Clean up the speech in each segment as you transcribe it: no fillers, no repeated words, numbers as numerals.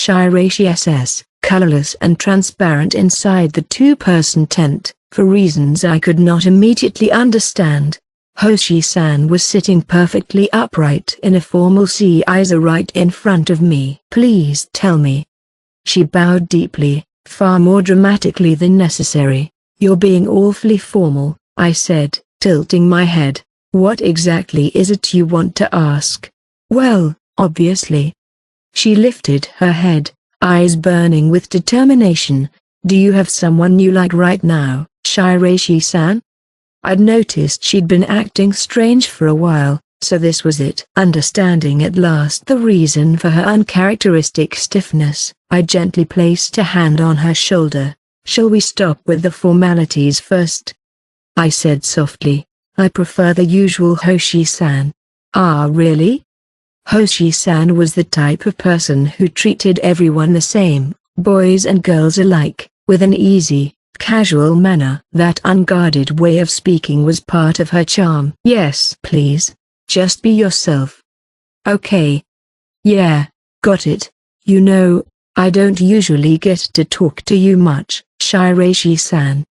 Shirashi SS, colorless and transparent inside the two-person tent, for reasons I could not immediately understand. Hoshi-san was sitting perfectly upright in a formal seiza right in front of me. "Please tell me." She bowed deeply, far more dramatically than necessary. "You're being awfully formal," I said, tilting my head. "What exactly is it you want to ask?" "Well, obviously." She lifted her head, eyes burning with determination. "Do you have someone you like right now, Shirashi-san?" I'd noticed she'd been acting strange for a while, so this was it. Understanding at last the reason for her uncharacteristic stiffness, I gently placed a hand on her shoulder. "Shall we stop with the formalities first?" I said softly. "I prefer the usual Hoshi-san." "Ah, really?" Hoshi-san was the type of person who treated everyone the same, boys and girls alike, with an easy, casual manner. That unguarded way of speaking was part of her charm. "Yes, please. Just be yourself." "Okay. Yeah, got it. You know, I don't usually get to talk to you much, Shirashi-san."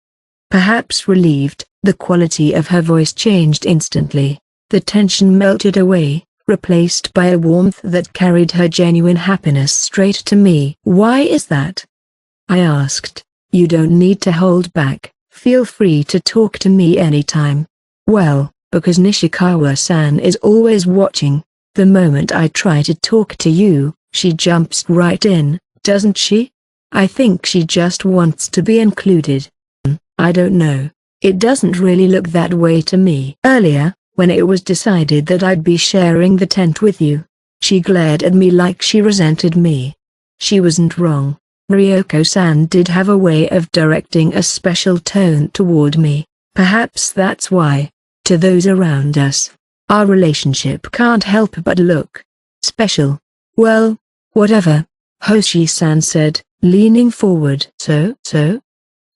Perhaps relieved, the quality of her voice changed instantly. The tension melted away, replaced by a warmth that carried her genuine happiness straight to me. "Why is that?" I asked. "You don't need to hold back, feel free to talk to me anytime." "Well, because Nishikawa-san is always watching. The moment I try to talk to you, she jumps right in, doesn't she? I think she just wants to be included." "I don't know. It doesn't really look that way to me." "Earlier, when it was decided that I'd be sharing the tent with you, she glared at me like she resented me. She wasn't wrong. Ryoko-san did have a way of directing a special tone toward me. Perhaps that's why, to those around us, our relationship can't help but look special." "Well, whatever," Hoshi-san said, leaning forward. So?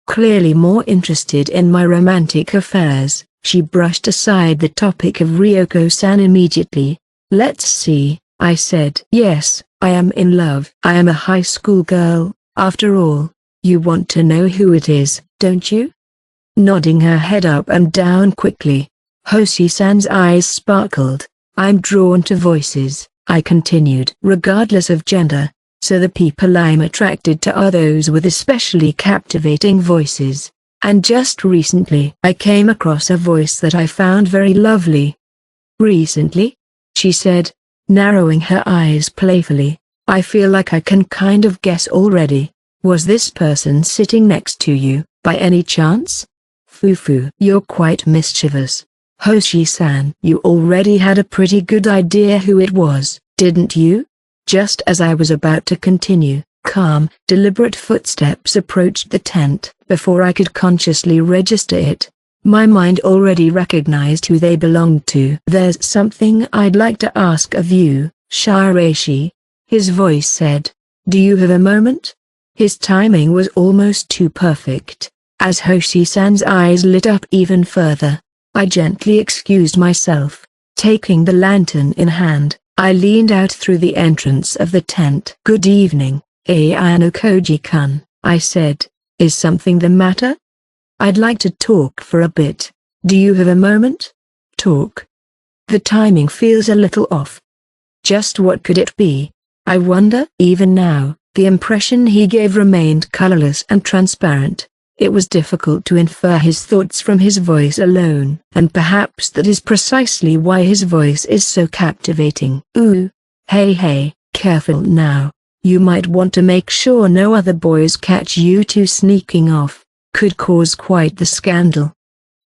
Clearly more interested in my romantic affairs, she brushed aside the topic of Ryoko-san immediately. "Let's see," I said. "Yes, I am in love. I am a high school girl, after all. You want to know who it is, don't you?" Nodding her head up and down quickly, Hoshi-san's eyes sparkled. "I'm drawn to voices," I continued. "Regardless of gender. So the people I'm attracted to are those with especially captivating voices. And just recently I came across a voice that I found very lovely." "Recently?" she said, narrowing her eyes playfully. "I feel like I can kind of guess already. Was this person sitting next to you, by any chance?" "Fufu, you're quite mischievous. Hoshi-san, you already had a pretty good idea who it was, didn't you?" Just as I was about to continue, calm, deliberate footsteps approached the tent. Before I could consciously register it, my mind already recognized who they belonged to. "There's something I'd like to ask of you, Shirashi," his voice said. "Do you have a moment?" His timing was almost too perfect. As Hoshi-san's eyes lit up even further, I gently excused myself. Taking the lantern in hand, I leaned out through the entrance of the tent. "Good evening, Ayano Koji-kun," I said. "Is something the matter?" "I'd like to talk for a bit. Do you have a moment?" "Talk?" The timing feels a little off. Just what could it be, I wonder? Even now, the impression he gave remained colorless and transparent. It was difficult to infer his thoughts from his voice alone. And perhaps that is precisely why his voice is so captivating. "Ooh. Hey, careful now. You might want to make sure no other boys catch you two sneaking off. Could cause quite the scandal."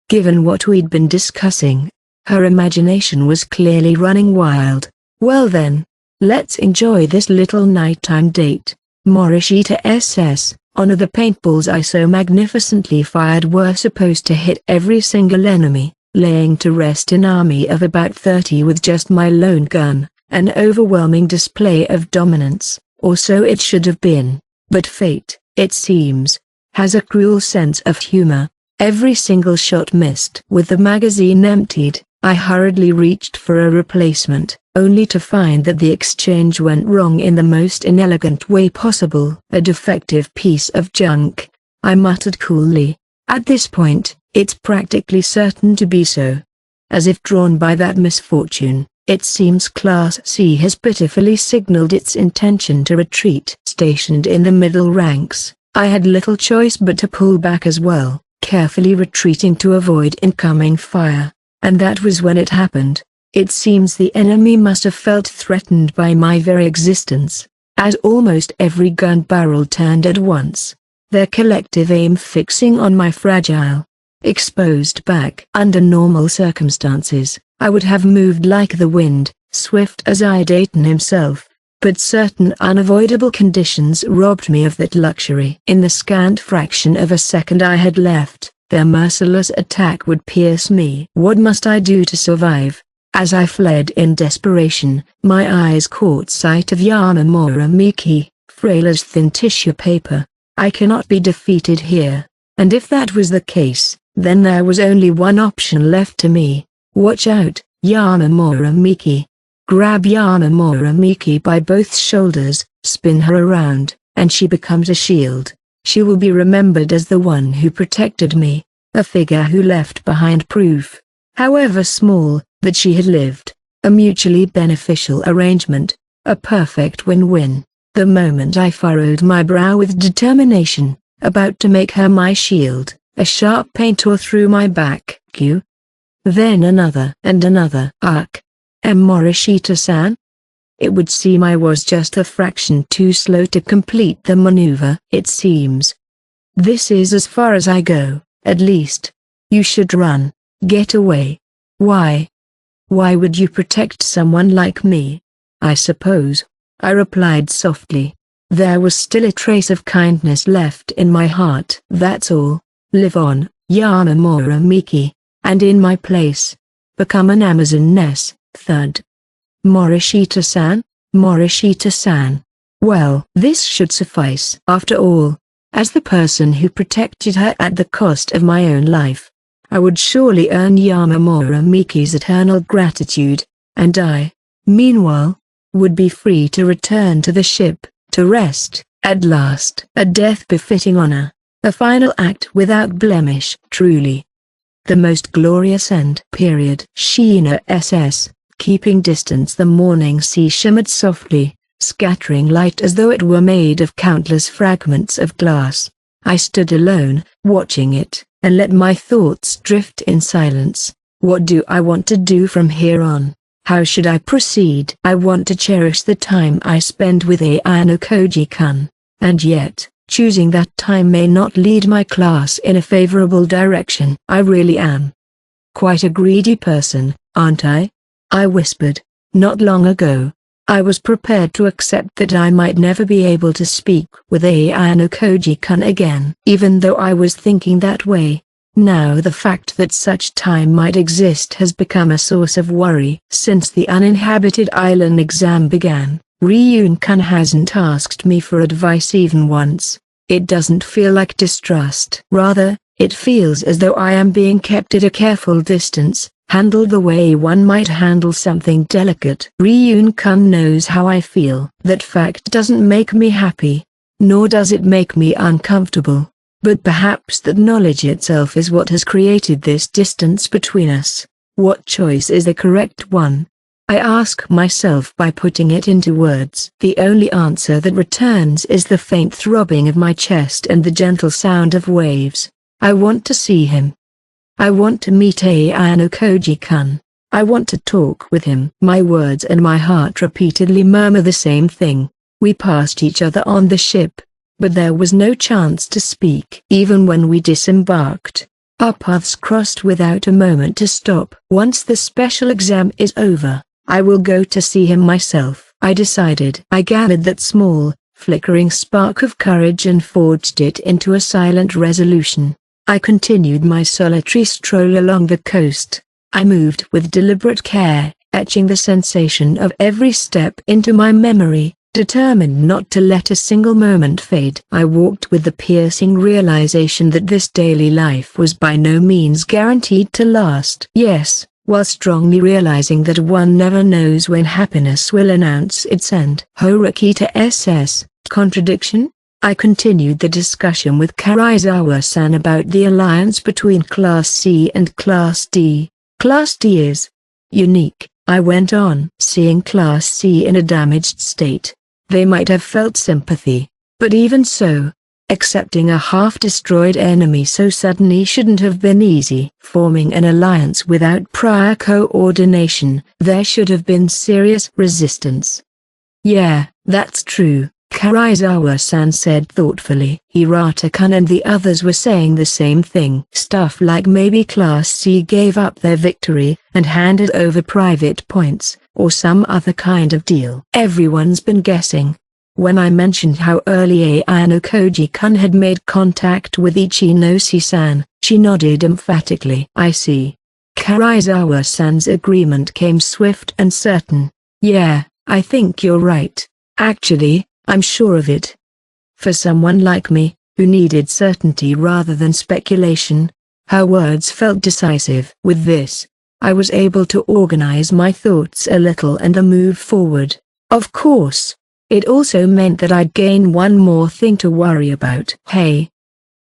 Given what we'd been discussing, her imagination was clearly running wild. "Well then, let's enjoy this little nighttime date. Morishita SS. Honor the paintballs I so magnificently fired were supposed to hit every single enemy, laying to rest an army of about 30 with just my lone gun, an overwhelming display of dominance, or so it should have been. But fate, it seems, has a cruel sense of humor. Every single shot missed. With the magazine emptied, I hurriedly reached for a replacement, only to find that the exchange went wrong in the most inelegant way possible. A defective piece of junk, I muttered coolly. At this point, it's practically certain to be so. As if drawn by that misfortune, it seems Class C has pitifully signaled its intention to retreat. Stationed in the middle ranks, I had little choice but to pull back as well, carefully retreating to avoid incoming fire. And that was when it happened. It seems the enemy must have felt threatened by my very existence, as almost every gun barrel turned at once, their collective aim fixing on my fragile, exposed back. Under normal circumstances, I would have moved like the wind, swift as Dayton himself, but certain unavoidable conditions robbed me of that luxury. In the scant fraction of a second I had left, their merciless attack would pierce me. What must I do to survive? As I fled in desperation, my eyes caught sight of Yamamura Miki, frail as thin tissue paper. I cannot be defeated here, and if that was the case, then there was only one option left to me. Watch out, Yamamura Miki. Grab Yamamura Miki by both shoulders, spin her around, and she becomes a shield. She will be remembered as the one who protected me, a figure who left behind proof, however small, that she had lived. A mutually beneficial arrangement, a perfect win-win. The moment I furrowed my brow with determination, about to make her my shield, a sharp pain tore through my back. Q. Then another and another. Arc. Morishita-san? It would seem I was just a fraction too slow to complete the maneuver. It seems. This is as far as I go, at least. You should run. Get away. Why? Why would you protect someone like me? I suppose, I replied softly. There was still a trace of kindness left in my heart. That's all. Live on, Yamamura Miki, and in my place, become an Amazoness. Thud. Morishita-san? Morishita-san. Well, this should suffice. After all, as the person who protected her at the cost of my own life, I would surely earn Yamamura Miki's eternal gratitude, and I, meanwhile, would be free to return to the ship, to rest, at last. A death befitting honor, a final act without blemish. Truly, the most glorious end. Sheena SS. Keeping distance, the morning sea shimmered softly, scattering light as though it were made of countless fragments of glass. I stood alone, watching it, and let my thoughts drift in silence. What do I want to do from here on? How should I proceed? I want to cherish the time I spend with Ayano Koji-kun, and yet, choosing that time may not lead my class in a favorable direction. I really am quite a greedy person, aren't I? I whispered. Not long ago, I was prepared to accept that I might never be able to speak with Ayano Koji-kun again. Even though I was thinking that way, now the fact that such time might exist has become a source of worry. Since the uninhabited island exam began, Ryun-kun hasn't asked me for advice even once. It doesn't feel like distrust. Rather, it feels as though I am being kept at a careful distance, handled the way one might handle something delicate. Ryun-kun knows how I feel. That fact doesn't make me happy, nor does it make me uncomfortable, but perhaps that knowledge itself is what has created this distance between us. What choice is the correct one? I ask myself by putting it into words. The only answer that returns is the faint throbbing of my chest and the gentle sound of waves. I want to see him. I want to meet Ayano Koji-kun. I want to talk with him. My words and my heart repeatedly murmur the same thing. We passed each other on the ship, but there was no chance to speak. Even when we disembarked, our paths crossed without a moment to stop. Once the special exam is over, I will go to see him myself, I decided. I gathered that small, flickering spark of courage and forged it into a silent resolution. I continued my solitary stroll along the coast. I moved with deliberate care, etching the sensation of every step into my memory, determined not to let a single moment fade. I walked with the piercing realization that this daily life was by no means guaranteed to last. Yes, while strongly realizing that one never knows when happiness will announce its end. Horikita SS, contradiction? I continued the discussion with Karizawa-san about the alliance between Class C and Class D. Class D is unique, I went on. Seeing Class C in a damaged state, they might have felt sympathy, but even so, accepting a half-destroyed enemy so suddenly shouldn't have been easy. Forming an alliance without prior coordination, there should have been serious resistance. Yeah, that's true, Karizawa-san said thoughtfully. Hirata-kun and the others were saying the same thing. Stuff like maybe Class C gave up their victory and handed over private points, or some other kind of deal. Everyone's been guessing. When I mentioned how early Ayano Koji-kun had made contact with Ichinose-san, she nodded emphatically. I see. Karizawa-san's agreement came swift and certain. Yeah, I think you're right. Actually, I'm sure of it. For someone like me, who needed certainty rather than speculation, her words felt decisive. With this, I was able to organize my thoughts a little and move forward. Of course, it also meant that I'd gain one more thing to worry about. Hey.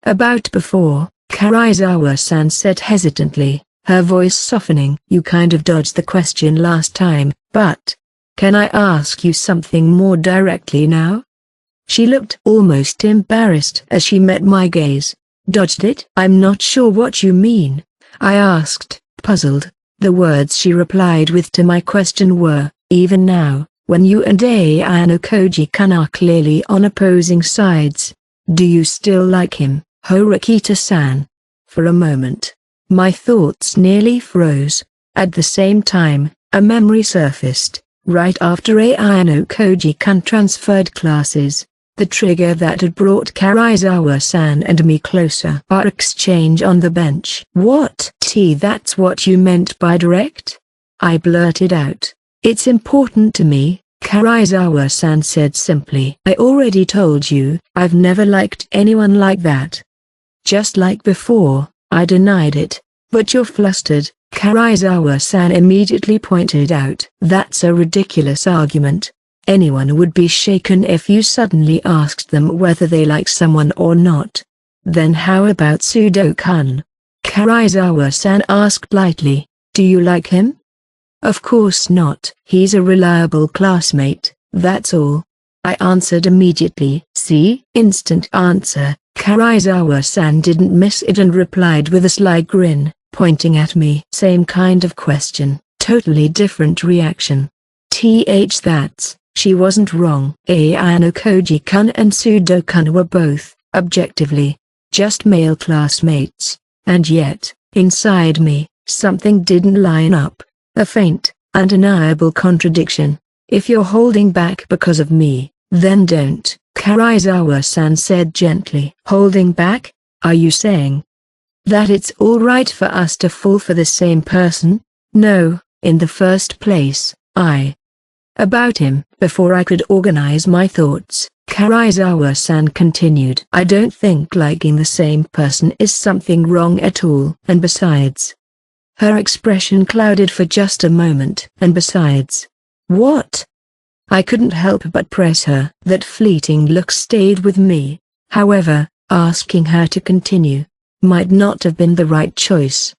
About before, Karizawa-san said hesitantly, her voice softening. You kind of dodged the question last time, but can I ask you something more directly now? She looked almost embarrassed as she met my gaze. Dodged it? I'm not sure what you mean, I asked, puzzled. The words she replied with to my question were, even now, when you and Ayano Koji-kun are clearly on opposing sides, do you still like him, Horikita-san? For a moment, my thoughts nearly froze. At the same time, a memory surfaced. Right after Ayano Koji-kun transferred classes, the trigger that had brought Karizawa-san and me closer. Our exchange on the bench. What? That's what you meant by direct? I blurted out. It's important to me, Karizawa-san said simply. I already told you, I've never liked anyone like that. Just like before, I denied it. But you're flustered, Karizawa-san immediately pointed out. That's a ridiculous argument. Anyone would be shaken if you suddenly asked them whether they like someone or not. Then how about Sudo-kun? Karizawa-san asked lightly. Do you like him? Of course not. He's a reliable classmate, that's all. I answered immediately. See? Instant answer. Karizawa-san didn't miss it and replied with a sly grin, pointing at me. Same kind of question, totally different reaction. That's, she wasn't wrong. Ayano Koji-kun and Sudo-kun were both, objectively, just male classmates, and yet, inside me, something didn't line up, a faint, undeniable contradiction. If you're holding back because of me, then don't, Karizawa-san said gently. Holding back? Are you saying that it's all right for us to fall for the same person? No, in the first place, about him. Before I could organize my thoughts, Karizawa-san continued. I don't think liking the same person is something wrong at all. And besides. Her expression clouded for just a moment. And besides. What? I couldn't help but press her. That fleeting look stayed with me. However, asking her to continue might not have been the right choice.